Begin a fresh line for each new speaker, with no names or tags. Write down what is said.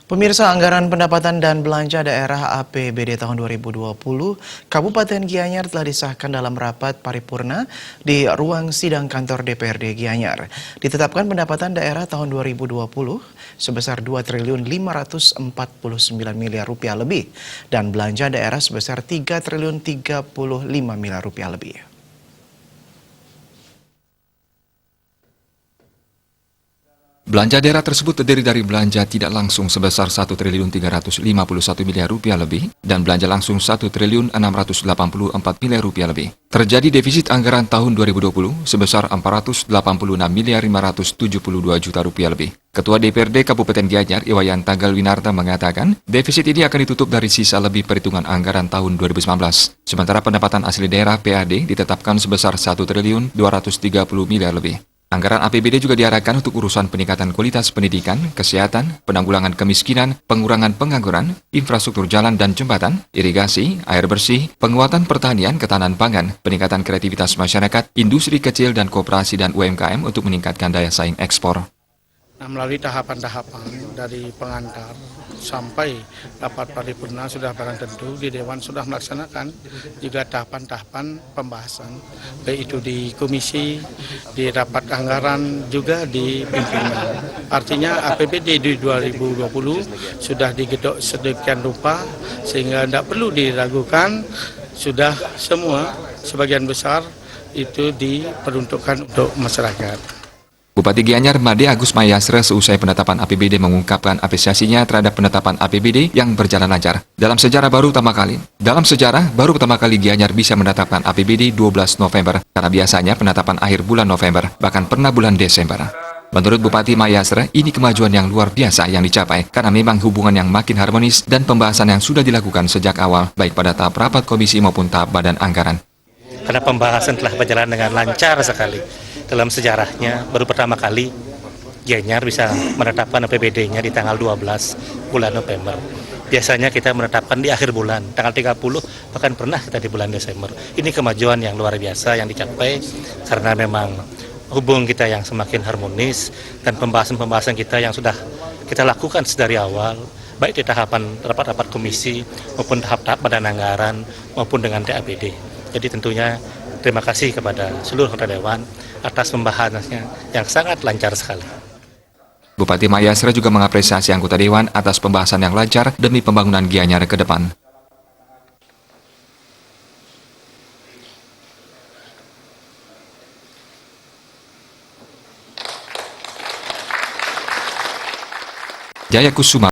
Pemirsa, anggaran pendapatan dan belanja daerah APBD tahun 2020 Kabupaten Gianyar telah disahkan dalam rapat paripurna di ruang sidang kantor DPRD Gianyar. Ditetapkan pendapatan daerah tahun 2020 sebesar 2.549 miliar rupiah lebih dan belanja daerah sebesar 3.035 miliar rupiah lebih.
Belanja daerah tersebut terdiri dari belanja tidak langsung sebesar 1.351 miliar rupiah lebih dan belanja langsung 1.684 miliar rupiah lebih. Terjadi defisit anggaran tahun 2020 sebesar 486 miliar 572 juta rupiah lebih. Ketua DPRD Kabupaten Gianyar, Iwayan Tagal Winarta mengatakan, defisit ini akan ditutup dari sisa lebih perhitungan anggaran tahun 2019. Sementara pendapatan asli daerah PAD ditetapkan sebesar 1.230 miliar lebih. Anggaran APBD juga diarahkan untuk urusan peningkatan kualitas pendidikan, kesehatan, penanggulangan kemiskinan, pengurangan pengangguran, infrastruktur jalan dan jembatan, irigasi, air bersih, penguatan pertanian, ketahanan pangan, peningkatan kreativitas masyarakat, industri kecil dan koperasi dan UMKM untuk meningkatkan daya saing ekspor.
Nah, melalui tahapan-tahapan dari pengantar sampai rapat paripurna sudah barang tentu di Dewan sudah melaksanakan juga tahapan-tahapan pembahasan, baik itu di komisi, di rapat anggaran, juga di pimpinan. Artinya APBD di 2020 sudah digedok sedemikian rupa sehingga tidak perlu diragukan, sudah semua sebagian besar itu diperuntukkan untuk masyarakat.
Bupati Gianyar Made Agus Mayasre seusai penetapan APBD mengungkapkan apresiasinya terhadap penetapan APBD yang berjalan lancar. Dalam sejarah baru pertama kali Gianyar bisa menetapkan APBD 12 November, karena biasanya penetapan akhir bulan November, bahkan pernah bulan Desember. Menurut Bupati Mayasre, ini kemajuan yang luar biasa yang dicapai karena memang hubungan yang makin harmonis dan pembahasan yang sudah dilakukan sejak awal, baik pada tahap rapat komisi maupun tahap badan anggaran.
Karena pembahasan telah berjalan dengan lancar sekali. Dalam sejarahnya, baru pertama kali Gianyar bisa menetapkan APBD-nya di tanggal 12 bulan November. Biasanya kita menetapkan di akhir bulan, tanggal 30, bahkan pernah kita di bulan Desember. Ini kemajuan yang luar biasa yang dicapai karena memang hubungan kita yang semakin harmonis dan pembahasan-pembahasan kita yang sudah kita lakukan sedari awal, baik di tahapan rapat-rapat komisi maupun tahap-tahap badan anggaran maupun dengan TAPD. Jadi tentunya terima kasih kepada seluruh anggota Dewan atas pembahasannya yang sangat lancar sekali.
Bupati Mayasre juga mengapresiasi anggota Dewan atas pembahasan yang lancar demi pembangunan Gianyar ke depan. Jaya Kusuma